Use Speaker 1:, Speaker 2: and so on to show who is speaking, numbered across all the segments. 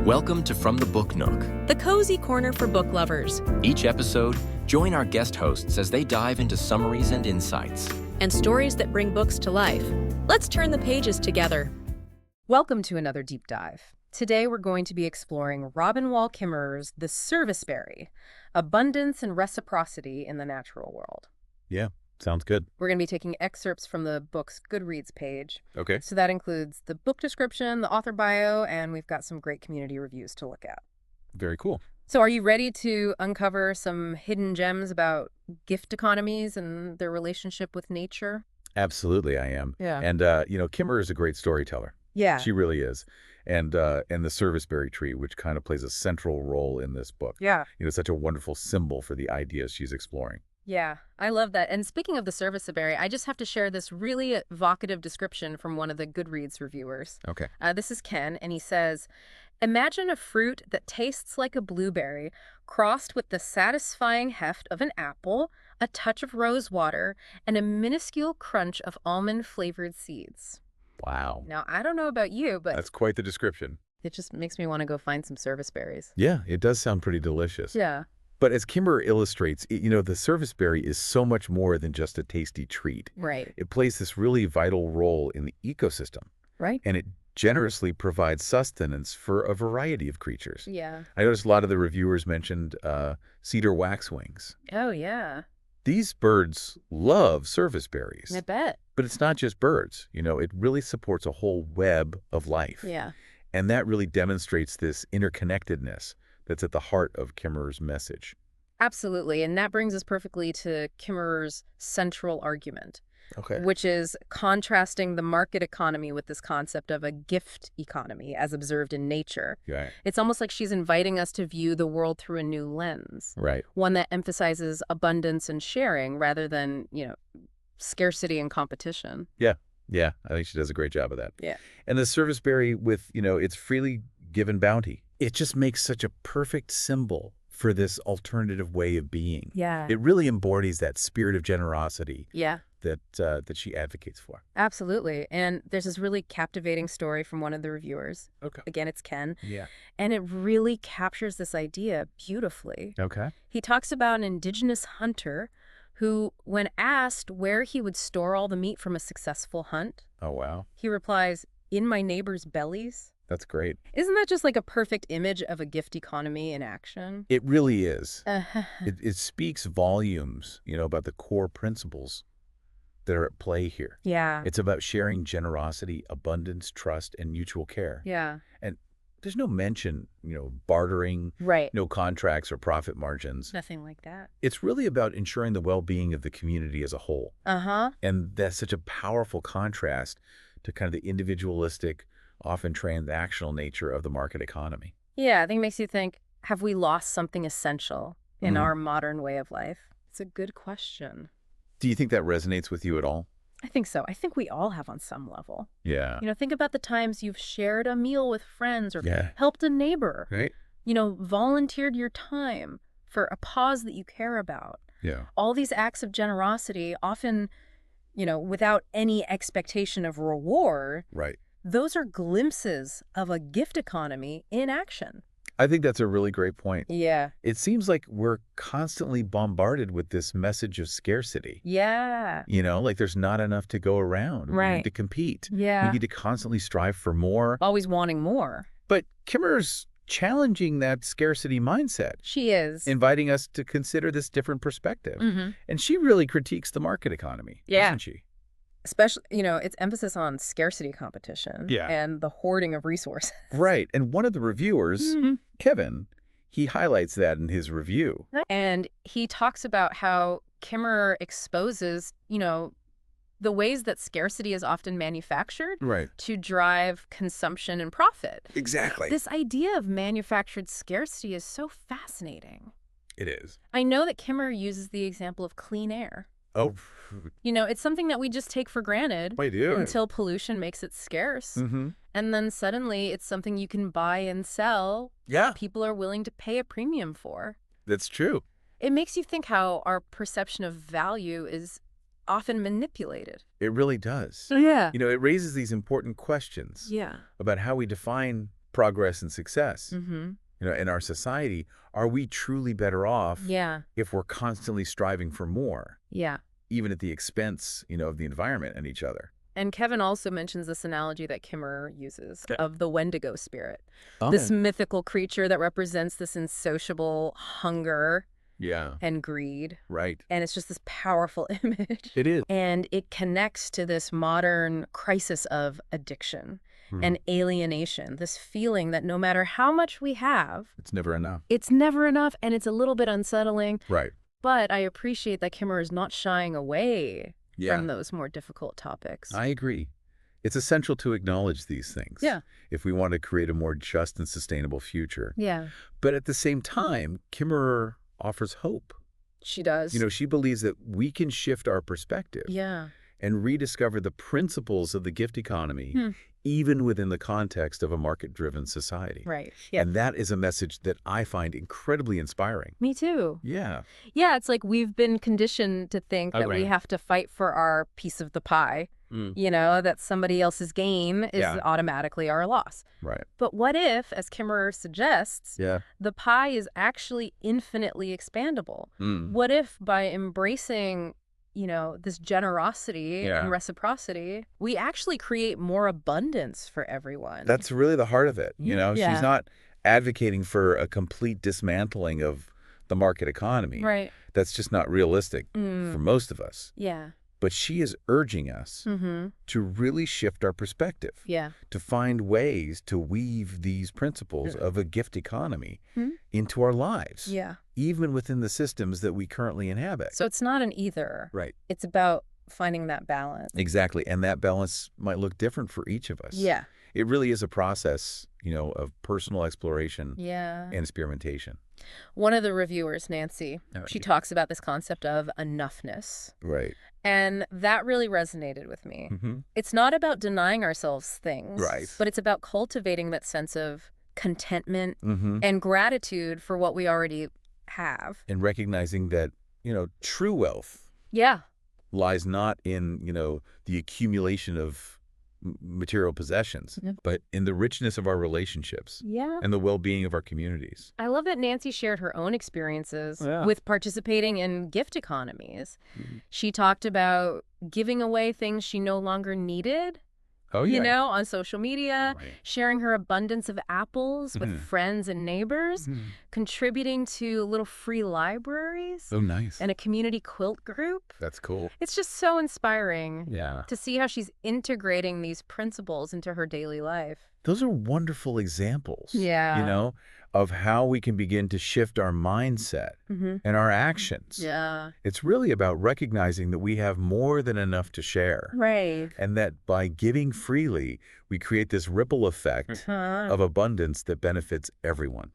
Speaker 1: Welcome to From the Book Nook.
Speaker 2: The cozy corner for book lovers.
Speaker 1: Each episode, join our guest hosts as they dive into summaries and insights.
Speaker 2: And stories that bring books to life. Let's turn the pages together.
Speaker 3: Welcome to another deep dive. Today we're going to be exploring Robin Wall Kimmerer's The Serviceberry, Abundance and Reciprocity in the Natural World.
Speaker 4: Yeah, sounds good.
Speaker 3: We're going to be taking excerpts from the book's Goodreads page.
Speaker 4: Okay.
Speaker 3: So that includes the book description, the author bio, and we've got some great community reviews to look at.
Speaker 4: Very cool.
Speaker 3: So are you ready to uncover some hidden gems about gift economies and their relationship with nature?
Speaker 4: Absolutely, I am.
Speaker 3: Yeah.
Speaker 4: And, Kimmerer is a great storyteller.
Speaker 3: Yeah.
Speaker 4: She really is. And the serviceberry tree, which kind of plays a central role in this book.
Speaker 3: Yeah.
Speaker 4: Such a wonderful symbol for the ideas she's exploring.
Speaker 3: Yeah, I love that. And speaking of the serviceberry, I just have to share this really evocative description from one of the Goodreads reviewers.
Speaker 4: Okay.
Speaker 3: This is Ken, and he says, "Imagine a fruit that tastes like a blueberry, crossed with the satisfying heft of an apple, a touch of rose water, and a minuscule crunch of almond-flavored seeds."
Speaker 4: Wow.
Speaker 3: Now, I don't know about you, but
Speaker 4: That's quite the description.
Speaker 3: it just makes me want to go find some serviceberries.
Speaker 4: Yeah, it does sound pretty delicious.
Speaker 3: Yeah.
Speaker 4: But as Kimmerer illustrates, the serviceberry is so much more than just a tasty treat.
Speaker 3: Right.
Speaker 4: It plays this really vital role in the ecosystem,
Speaker 3: Right?
Speaker 4: and it generously provides sustenance for a variety of creatures.
Speaker 3: Yeah.
Speaker 4: I noticed a lot of the reviewers mentioned cedar waxwings.
Speaker 3: Oh, yeah.
Speaker 4: These birds love serviceberries.
Speaker 3: I bet.
Speaker 4: But it's not just birds. It really supports a whole web of life.
Speaker 3: Yeah.
Speaker 4: And that really demonstrates this interconnectedness that's at the heart of Kimmerer's message.
Speaker 3: Absolutely. And that brings us perfectly to Kimmerer's central argument,
Speaker 4: Okay.
Speaker 3: which is contrasting the market economy with this concept of a gift economy as observed in nature.
Speaker 4: Right.
Speaker 3: It's almost like she's inviting us to view the world through a new lens,
Speaker 4: Right.
Speaker 3: one that emphasizes abundance and sharing rather than, scarcity and competition.
Speaker 4: Yeah. Yeah. I think she does a great job of that.
Speaker 3: Yeah.
Speaker 4: And the serviceberry with, its freely given bounty, it just makes such a perfect symbol for this alternative way of being.
Speaker 3: Yeah.
Speaker 4: It really embodies that spirit of generosity
Speaker 3: Yeah.
Speaker 4: that she advocates for.
Speaker 3: Absolutely. And there's this really captivating story from one of the reviewers.
Speaker 4: Okay.
Speaker 3: Again, it's Ken.
Speaker 4: Yeah.
Speaker 3: And it really captures this idea beautifully.
Speaker 4: Okay.
Speaker 3: He talks about an indigenous hunter who, when asked where he would store all the meat from a successful hunt,
Speaker 4: Oh, wow.
Speaker 3: he replies, "In my neighbors' bellies."
Speaker 4: That's great.
Speaker 3: Isn't that just like a perfect image of a gift economy in action?
Speaker 4: It really is.
Speaker 3: Uh-huh.
Speaker 4: It speaks volumes, about the core principles that are at play here.
Speaker 3: Yeah.
Speaker 4: It's about sharing generosity, abundance, trust, and mutual care.
Speaker 3: Yeah.
Speaker 4: And there's no mention, bartering,
Speaker 3: Right.
Speaker 4: no contracts or profit margins.
Speaker 3: Nothing like that.
Speaker 4: It's really about ensuring the well-being of the community as a whole.
Speaker 3: Uh-huh.
Speaker 4: And that's such a powerful contrast to kind of the individualistic, often transactional nature of the market economy.
Speaker 3: Yeah, I think it makes you think, have we lost something essential in
Speaker 4: Mhm.
Speaker 3: our modern way of life? It's a good question.
Speaker 4: Do you think that resonates with you at all?
Speaker 3: I think so. I think we all have on some level.
Speaker 4: Yeah.
Speaker 3: Think about the times you've shared a meal with friends or
Speaker 4: Yeah.
Speaker 3: helped a neighbor,
Speaker 4: Right?
Speaker 3: volunteered your time for a cause that you care about.
Speaker 4: Yeah.
Speaker 3: All these acts of generosity, often, without any expectation of reward,
Speaker 4: Right.
Speaker 3: those are glimpses of a gift economy in action.
Speaker 4: I think that's a really great point.
Speaker 3: Yeah.
Speaker 4: It seems like we're constantly bombarded with this message of scarcity.
Speaker 3: Yeah.
Speaker 4: Like there's not enough to go around. We
Speaker 3: Right.
Speaker 4: need to compete.
Speaker 3: Yeah.
Speaker 4: We need to constantly strive for more.
Speaker 3: Always wanting more.
Speaker 4: But Kimmerer's challenging that scarcity mindset,
Speaker 3: She is.
Speaker 4: inviting us to consider this different perspective.
Speaker 3: Mhm.
Speaker 4: And she really critiques the market economy,
Speaker 3: Yeah.
Speaker 4: doesn't she?
Speaker 3: Especially, its emphasis on scarcity competition
Speaker 4: Yeah.
Speaker 3: and the hoarding of resources.
Speaker 4: Right. And one of the reviewers,
Speaker 3: Mhm.
Speaker 4: Kevin, he highlights that in his review.
Speaker 3: And he talks about how Kimmerer exposes, the ways that scarcity is often manufactured
Speaker 4: Right.
Speaker 3: to drive consumption and profit.
Speaker 4: Exactly.
Speaker 3: This idea of manufactured scarcity is so fascinating.
Speaker 4: It is.
Speaker 3: I know that Kimmerer uses the example of clean air.
Speaker 4: Oh,
Speaker 3: It's something that we just take for granted
Speaker 4: I do.
Speaker 3: until pollution makes it scarce.
Speaker 4: Mm-hmm.
Speaker 3: And then suddenly it's something you can buy and sell.
Speaker 4: Yeah,
Speaker 3: People are willing to pay a premium for.
Speaker 4: that's true.
Speaker 3: It makes you think how our perception of value is often manipulated.
Speaker 4: It really does.
Speaker 3: Yeah.
Speaker 4: It raises these important questions
Speaker 3: Yeah.
Speaker 4: about how we define progress and success,
Speaker 3: Mm-hmm.
Speaker 4: in our society, are we truly better off
Speaker 3: Yeah.
Speaker 4: if we're constantly striving for more,
Speaker 3: Yeah.
Speaker 4: even at the expense, of the environment and each other?
Speaker 3: And Kevin also mentions this analogy that Kimmerer uses
Speaker 4: Okay.
Speaker 3: of the Wendigo spirit,
Speaker 4: Oh.
Speaker 3: this mythical creature that represents this insatiable hunger
Speaker 4: Yeah,
Speaker 3: and greed.
Speaker 4: right.
Speaker 3: And it's just this powerful image.
Speaker 4: It is.
Speaker 3: And it connects to this modern crisis of addiction and alienation, this feeling that no matter how much we have,
Speaker 4: It's never enough.
Speaker 3: it's never enough, and it's a little bit unsettling.
Speaker 4: Right.
Speaker 3: But I appreciate that Kimmerer is not shying away
Speaker 4: Yeah,
Speaker 3: from those more difficult topics.
Speaker 4: I agree. It's essential to acknowledge these things.
Speaker 3: Yeah.
Speaker 4: If we want to create a more just and sustainable future.
Speaker 3: Yeah,
Speaker 4: But at the same time, Kimmerer offers hope.
Speaker 3: she does.
Speaker 4: She believes that we can shift our perspective
Speaker 3: Yeah.
Speaker 4: and rediscover the principles of the gift economy, even within the context of a market-driven society.
Speaker 3: Right. Yeah.
Speaker 4: And that is a message that I find incredibly inspiring.
Speaker 3: Me too.
Speaker 4: Yeah.
Speaker 3: Yeah, it's like we've been conditioned to think that we
Speaker 4: Right.
Speaker 3: have to fight for our piece of the pie, that somebody else's gain is
Speaker 4: Yeah.
Speaker 3: automatically our loss.
Speaker 4: Right.
Speaker 3: But what if, as Kimmerer suggests,
Speaker 4: Yeah.
Speaker 3: the pie is actually infinitely expandable? What if by embracing, this generosity
Speaker 4: Yeah.
Speaker 3: and reciprocity, we actually create more abundance for everyone?
Speaker 4: That's really the heart of it.
Speaker 3: Yeah.
Speaker 4: She's not advocating for a complete dismantling of the market economy.
Speaker 3: right.
Speaker 4: That's just not realistic for most of us.
Speaker 3: Yeah.
Speaker 4: But she is urging us
Speaker 3: Mm-hmm.
Speaker 4: to really shift our perspective,
Speaker 3: Yeah.
Speaker 4: to find ways to weave these principles of a gift economy
Speaker 3: Hmm?
Speaker 4: into our lives,
Speaker 3: Yeah.
Speaker 4: even within the systems that we currently inhabit.
Speaker 3: So it's not an either.
Speaker 4: Right.
Speaker 3: It's about finding that balance.
Speaker 4: Exactly. And that balance might look different for each of us.
Speaker 3: Yeah.
Speaker 4: It really is a process, of personal exploration
Speaker 3: Yeah.
Speaker 4: and experimentation.
Speaker 3: One of the reviewers, Nancy, she talks about this concept of enoughness.
Speaker 4: Right.
Speaker 3: And that really resonated with me.
Speaker 4: Mm-hmm.
Speaker 3: It's not about denying ourselves things,
Speaker 4: Right.
Speaker 3: but it's about cultivating that sense of contentment
Speaker 4: Mm-hmm.
Speaker 3: and gratitude for what we already have.
Speaker 4: And recognizing that, true wealth
Speaker 3: Yeah.
Speaker 4: lies not in, the accumulation of material possessions,
Speaker 3: Yeah.
Speaker 4: but in the richness of our relationships
Speaker 3: Yeah.
Speaker 4: and the well-being of our communities.
Speaker 3: I love that Nancy shared her own experiences
Speaker 4: Yeah.
Speaker 3: with participating in gift economies. She talked about giving away things she no longer needed,
Speaker 4: Oh,
Speaker 3: on social media,
Speaker 4: Right.
Speaker 3: sharing her abundance of apples with
Speaker 4: Mhm.
Speaker 3: friends and neighbors, contributing to little free libraries
Speaker 4: Oh, nice.
Speaker 3: and a community quilt group.
Speaker 4: That's cool.
Speaker 3: It's just so inspiring
Speaker 4: Yeah.
Speaker 3: to see how she's integrating these principles into her daily life.
Speaker 4: Those are wonderful examples,
Speaker 3: Yeah.
Speaker 4: of how we can begin to shift our mindset
Speaker 3: Mm-hmm.
Speaker 4: and our actions.
Speaker 3: Yeah.
Speaker 4: It's really about recognizing that we have more than enough to share.
Speaker 3: Right.
Speaker 4: And that by giving freely, we create this ripple effect of abundance that benefits everyone.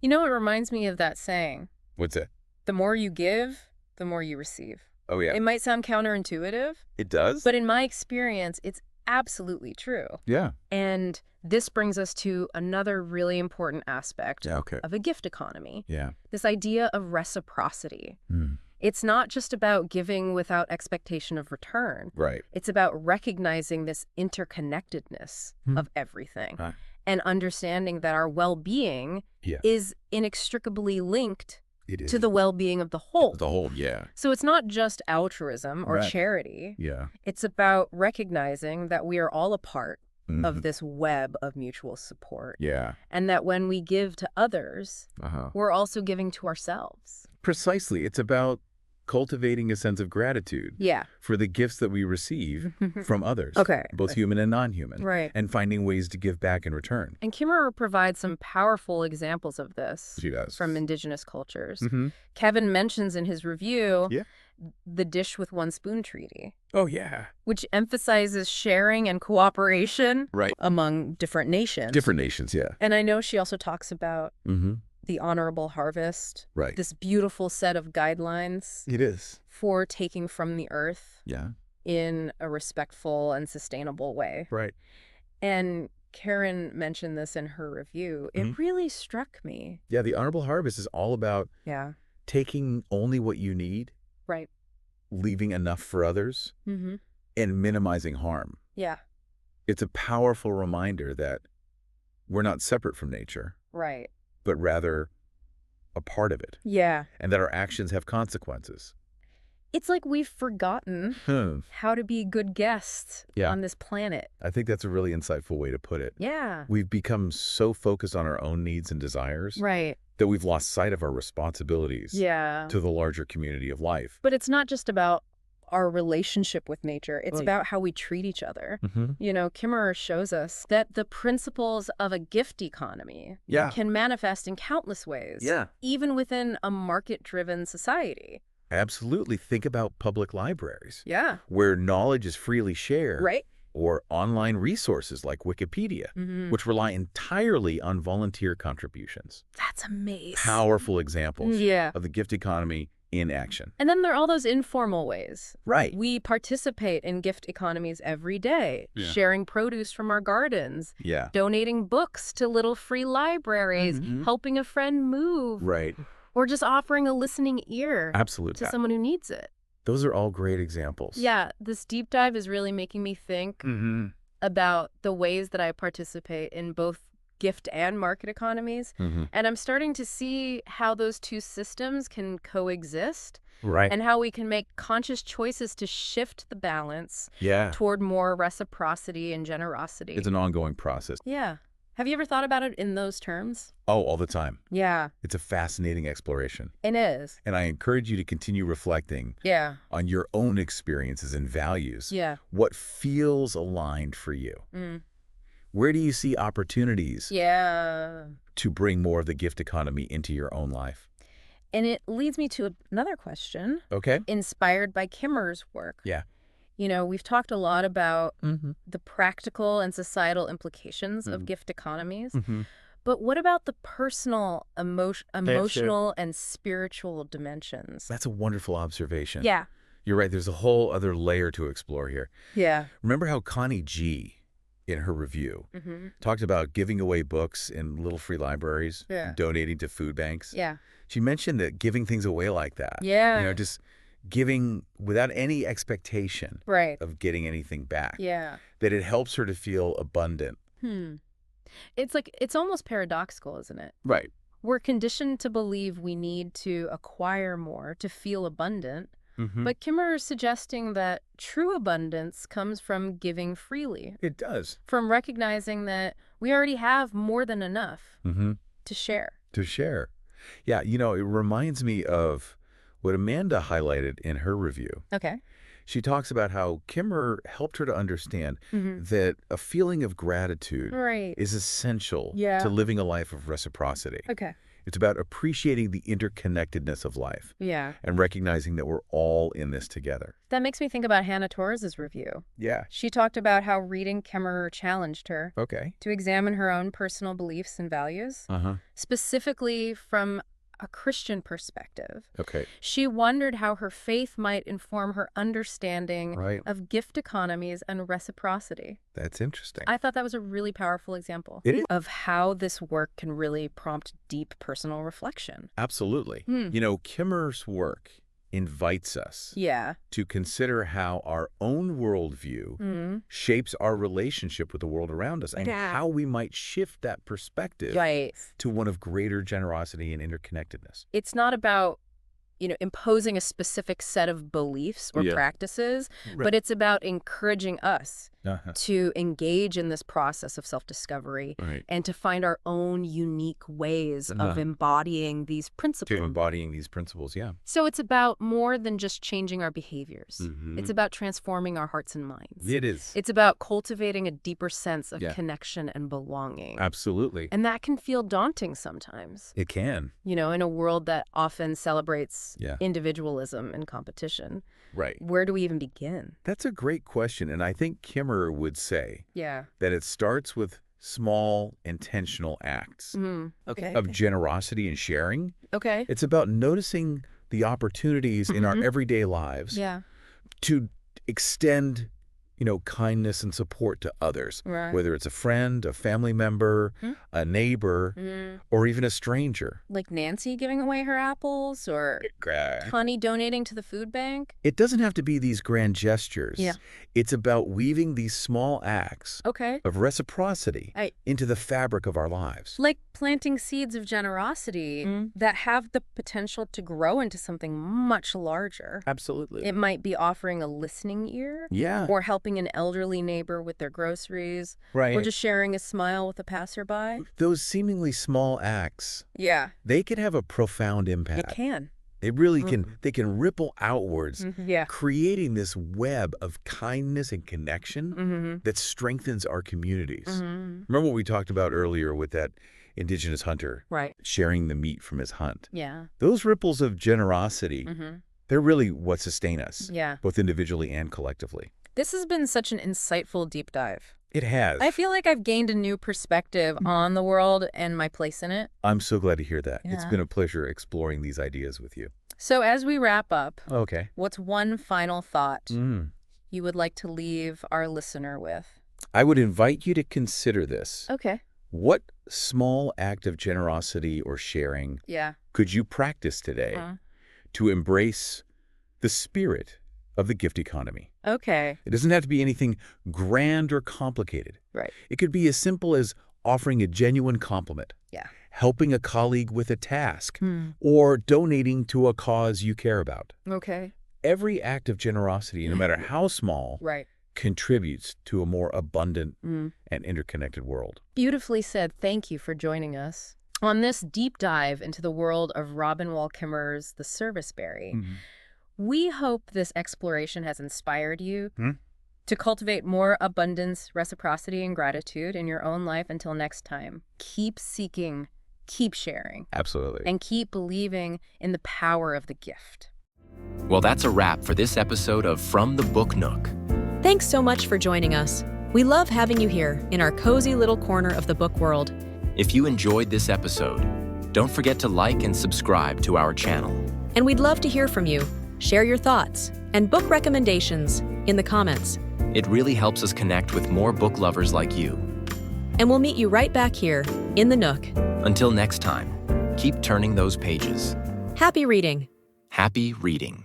Speaker 3: It reminds me of that saying,
Speaker 4: What's it?
Speaker 3: the more you give, the more you receive.
Speaker 4: Oh, yeah.
Speaker 3: It might sound counterintuitive,
Speaker 4: It does?
Speaker 3: but in my experience, it's absolutely true.
Speaker 4: Yeah.
Speaker 3: And this brings us to another really important aspect
Speaker 4: Yeah, okay.
Speaker 3: of a gift economy,
Speaker 4: Yeah.
Speaker 3: this idea of reciprocity.
Speaker 4: Mm.
Speaker 3: It's not just about giving without expectation of return.
Speaker 4: Right.
Speaker 3: It's about recognizing this interconnectedness of everything
Speaker 4: Right.
Speaker 3: and understanding that our well-being
Speaker 4: Yeah.
Speaker 3: is inextricably linked
Speaker 4: It is.
Speaker 3: to the well-being of the whole.
Speaker 4: The whole, yeah.
Speaker 3: So it's not just altruism or
Speaker 4: Right.
Speaker 3: charity.
Speaker 4: Yeah.
Speaker 3: It's about recognizing that we are all a part
Speaker 4: Mhm.
Speaker 3: of this web of mutual support.
Speaker 4: Yeah.
Speaker 3: And that when we give to others,
Speaker 4: Uh-huh.
Speaker 3: we're also giving to ourselves.
Speaker 4: Precisely. It's about cultivating a sense of gratitude
Speaker 3: Yeah.
Speaker 4: for the gifts that we receive from others,
Speaker 3: Okay.
Speaker 4: both human and non-human,
Speaker 3: Right.
Speaker 4: and finding ways to give back in return.
Speaker 3: And Kimmerer provides some powerful examples of this
Speaker 4: She does.
Speaker 3: from indigenous cultures.
Speaker 4: Mhm.
Speaker 3: Kevin mentions in his review
Speaker 4: Yeah.
Speaker 3: the dish with one spoon treaty,
Speaker 4: Oh, yeah.
Speaker 3: which emphasizes sharing and cooperation
Speaker 4: Right.
Speaker 3: among different nations.
Speaker 4: Different nations, yeah.
Speaker 3: And I know she also talks about
Speaker 4: Mm-hmm.
Speaker 3: the honorable harvest,
Speaker 4: Right.
Speaker 3: this beautiful set of guidelines
Speaker 4: It is.
Speaker 3: for taking from the earth
Speaker 4: Yeah.
Speaker 3: in a respectful and sustainable way.
Speaker 4: Right.
Speaker 3: And Karen mentioned this in her review. It really struck me.
Speaker 4: Yeah, the honorable harvest is all about
Speaker 3: Yeah.
Speaker 4: taking only what you need,
Speaker 3: Right.
Speaker 4: leaving enough for others,
Speaker 3: Mm-hmm.
Speaker 4: and minimizing harm.
Speaker 3: Yeah.
Speaker 4: It's a powerful reminder that we're not separate from nature,
Speaker 3: Right.
Speaker 4: but rather a part of it,
Speaker 3: Yeah.
Speaker 4: and that our actions have consequences.
Speaker 3: It's like we've forgotten how to be good guests
Speaker 4: Yeah.
Speaker 3: on this planet.
Speaker 4: I think that's a really insightful way to put it.
Speaker 3: Yeah.
Speaker 4: We've become so focused on our own needs and desires
Speaker 3: Right.
Speaker 4: that we've lost sight of our responsibilities
Speaker 3: Yeah.
Speaker 4: to the larger community of life.
Speaker 3: But it's not just about our relationship with nature. It's
Speaker 4: Right.
Speaker 3: about how we treat each other.
Speaker 4: Mm-hmm.
Speaker 3: You know, Kimmerer shows us that the principles of a gift economy
Speaker 4: Yeah.
Speaker 3: can manifest in countless ways, even within a market-driven society.
Speaker 4: Absolutely. Think about public libraries,
Speaker 3: Yeah.
Speaker 4: where knowledge is freely shared,
Speaker 3: Right?
Speaker 4: or online resources like Wikipedia,
Speaker 3: Mm-hmm.
Speaker 4: which rely entirely on volunteer contributions.
Speaker 3: That's amazing.
Speaker 4: Powerful examples
Speaker 3: Yeah.
Speaker 4: of the gift economy in action.
Speaker 3: And then there are all those informal ways.
Speaker 4: Right.
Speaker 3: We participate in gift economies every day,
Speaker 4: Yeah.
Speaker 3: sharing produce from our gardens,
Speaker 4: Yeah.
Speaker 3: donating books to little free libraries,
Speaker 4: Mhm.
Speaker 3: helping a friend move,
Speaker 4: Right.
Speaker 3: or just offering a listening ear
Speaker 4: Absolutely.
Speaker 3: to someone who needs it.
Speaker 4: Those are all great examples.
Speaker 3: Yeah, this deep dive is really making me think
Speaker 4: Mm-hmm.
Speaker 3: about the ways that I participate in both gift and market economies.
Speaker 4: Mm-hmm.
Speaker 3: And I'm starting to see how those two systems can coexist
Speaker 4: Right.
Speaker 3: and how we can make conscious choices to shift the balance
Speaker 4: Yeah.
Speaker 3: toward more reciprocity and generosity.
Speaker 4: It's an ongoing process.
Speaker 3: Yeah. Have you ever thought about it in those terms?
Speaker 4: Oh, all the time.
Speaker 3: Yeah,
Speaker 4: It's a fascinating exploration.
Speaker 3: it is.
Speaker 4: And I encourage you to continue reflecting
Speaker 3: Yeah.
Speaker 4: on your own experiences and values.
Speaker 3: Yeah.
Speaker 4: What feels aligned for you?
Speaker 3: Mm.
Speaker 4: Where do you see opportunities
Speaker 3: Yeah.
Speaker 4: to bring more of the gift economy into your own life?
Speaker 3: And it leads me to another question
Speaker 4: Okay.
Speaker 3: inspired by Kimmerer's work.
Speaker 4: Yeah.
Speaker 3: You know, we've talked a lot about
Speaker 4: Mm-hmm.
Speaker 3: the practical and societal implications of
Speaker 4: Mhm.
Speaker 3: gift economies.
Speaker 4: Mm-hmm.
Speaker 3: But what about the personal, emotional, and spiritual dimensions?
Speaker 4: That's a wonderful observation.
Speaker 3: Yeah.
Speaker 4: You're right. There's a whole other layer to explore here.
Speaker 3: Yeah.
Speaker 4: Remember how Connie G, in her review,
Speaker 3: Mm-hmm.
Speaker 4: talked about giving away books in little free libraries,
Speaker 3: Yeah.
Speaker 4: donating to food banks?
Speaker 3: Yeah.
Speaker 4: She mentioned that giving things away like that,
Speaker 3: Yeah.
Speaker 4: you know, just giving without any expectation
Speaker 3: Right.
Speaker 4: of getting anything back,
Speaker 3: Yeah.
Speaker 4: that it helps her to feel abundant.
Speaker 3: It's almost paradoxical, isn't it?
Speaker 4: Right.
Speaker 3: We're conditioned to believe we need to acquire more to feel abundant,
Speaker 4: Mm-hmm.
Speaker 3: but Kimmerer is suggesting that true abundance comes from giving freely,
Speaker 4: It does.
Speaker 3: from recognizing that we already have more than enough
Speaker 4: Mm-hmm.
Speaker 3: to share.
Speaker 4: To share. Yeah, you know, it reminds me of what Amanda highlighted in her review.
Speaker 3: Okay.
Speaker 4: She talks about how Kimmerer helped her to understand
Speaker 3: Mm-hmm.
Speaker 4: that a feeling of gratitude
Speaker 3: Right.
Speaker 4: is essential
Speaker 3: Yeah.
Speaker 4: to living a life of reciprocity.
Speaker 3: Okay.
Speaker 4: It's about appreciating the interconnectedness of life
Speaker 3: Yeah.
Speaker 4: and recognizing that we're all in this together.
Speaker 3: That makes me think about Hannah Torres's review.
Speaker 4: Yeah.
Speaker 3: She talked about how reading Kimmerer challenged her
Speaker 4: Okay.
Speaker 3: to examine her own personal beliefs and values,
Speaker 4: Uh-huh.
Speaker 3: specifically from a Christian perspective.
Speaker 4: Okay.
Speaker 3: She wondered how her faith might inform her understanding
Speaker 4: Right.
Speaker 3: of gift economies and reciprocity.
Speaker 4: That's interesting.
Speaker 3: I thought that was a really powerful example
Speaker 4: It is.
Speaker 3: of how this work can really prompt deep personal reflection.
Speaker 4: Absolutely.
Speaker 3: Hmm.
Speaker 4: You know, Kimmerer's work invites us
Speaker 3: Yeah.
Speaker 4: to consider how our own worldview
Speaker 3: Mm.
Speaker 4: shapes our relationship with the world around us and
Speaker 3: Yeah.
Speaker 4: how we might shift that perspective
Speaker 3: Right.
Speaker 4: to one of greater generosity and interconnectedness.
Speaker 3: It's not about, imposing a specific set of beliefs or
Speaker 4: Yeah.
Speaker 3: practices, but it's about encouraging us
Speaker 4: Uh-huh.
Speaker 3: to engage in this process of self-discovery
Speaker 4: Right.
Speaker 3: and to find our own unique ways of embodying these principles.
Speaker 4: To embodying these principles, yeah.
Speaker 3: So it's about more than just changing our behaviors.
Speaker 4: Mhm.
Speaker 3: It's about transforming our hearts and minds.
Speaker 4: It is.
Speaker 3: It's about cultivating a deeper sense of
Speaker 4: Yeah.
Speaker 3: connection and belonging.
Speaker 4: Absolutely.
Speaker 3: And that can feel daunting sometimes,
Speaker 4: It can.
Speaker 3: in a world that often celebrates
Speaker 4: Yeah.
Speaker 3: individualism and competition.
Speaker 4: Right.
Speaker 3: Where do we even begin?
Speaker 4: That's a great question. And I think Kimmerer would say
Speaker 3: Yeah.
Speaker 4: that it starts with small, intentional acts
Speaker 3: Okay.
Speaker 4: of generosity and sharing.
Speaker 3: Okay.
Speaker 4: It's about noticing the opportunities in our everyday lives
Speaker 3: Yeah.
Speaker 4: to extend kindness and support to others,
Speaker 3: Right.
Speaker 4: whether it's a friend, a family member, a neighbor, or even a stranger.
Speaker 3: Like Nancy giving away her apples or Connie donating to the food bank?
Speaker 4: It doesn't have to be these grand gestures.
Speaker 3: Yeah.
Speaker 4: It's about weaving these small acts
Speaker 3: Okay.
Speaker 4: of reciprocity into the fabric of our lives.
Speaker 3: Like planting seeds of generosity that have the potential to grow into something much larger.
Speaker 4: Absolutely.
Speaker 3: It might be offering a listening ear.
Speaker 4: Yeah.
Speaker 3: Or helping an elderly neighbor with their groceries.
Speaker 4: Right.
Speaker 3: Or just sharing a smile with a passerby.
Speaker 4: Those seemingly small acts,
Speaker 3: Yeah.
Speaker 4: they can have a profound impact.
Speaker 3: It can.
Speaker 4: They really can. They can ripple outwards,
Speaker 3: Yeah.
Speaker 4: creating this web of kindness and connection that strengthens our communities. Remember what we talked about earlier with that indigenous hunter
Speaker 3: Right.
Speaker 4: sharing the meat from his hunt?
Speaker 3: Yeah.
Speaker 4: Those ripples of generosity, they're really what sustain us,
Speaker 3: Yeah.
Speaker 4: both individually and collectively.
Speaker 3: This has been such an insightful deep dive.
Speaker 4: It has.
Speaker 3: I feel like I've gained a new perspective on the world and my place in it.
Speaker 4: I'm so glad to hear that. It's
Speaker 3: Yeah.
Speaker 4: been a pleasure exploring these ideas with you.
Speaker 3: So as we wrap up,
Speaker 4: Okay.
Speaker 3: what's one final thought you would like to leave our listener with?
Speaker 4: I would invite you to consider this.
Speaker 3: Okay.
Speaker 4: What small act of generosity or sharing
Speaker 3: Yeah.
Speaker 4: could you practice today to embrace the spirit of the gift economy?
Speaker 3: Okay.
Speaker 4: It doesn't have to be anything grand or complicated.
Speaker 3: Right.
Speaker 4: It could be as simple as offering a genuine compliment,
Speaker 3: Yeah.
Speaker 4: helping a colleague with a task, or donating to a cause you care about.
Speaker 3: Okay.
Speaker 4: Every act of generosity, no matter how small,
Speaker 3: Right.
Speaker 4: contributes to a more abundant and interconnected world.
Speaker 3: Beautifully said. Thank you for joining us on this deep dive into the world of Robin Wall Kimmerer's The Serviceberry. We hope this exploration has inspired you to cultivate more abundance, reciprocity, and gratitude in your own life. Until next time, keep seeking, keep sharing,
Speaker 4: Absolutely.
Speaker 3: and keep believing in the power of the gift.
Speaker 1: Well, that's a wrap for this episode of From the Book Nook.
Speaker 2: Thanks so much for joining us. We love having you here in our cozy little corner of the book world.
Speaker 1: If you enjoyed this episode, don't forget to like and subscribe to our channel.
Speaker 2: And we'd love to hear from you. Share your thoughts and book recommendations in the comments.
Speaker 1: It really helps us connect with more book lovers like you.
Speaker 2: And we'll meet you right back here in the Nook.
Speaker 1: Until next time, keep turning those pages.
Speaker 2: Happy reading.
Speaker 1: Happy reading.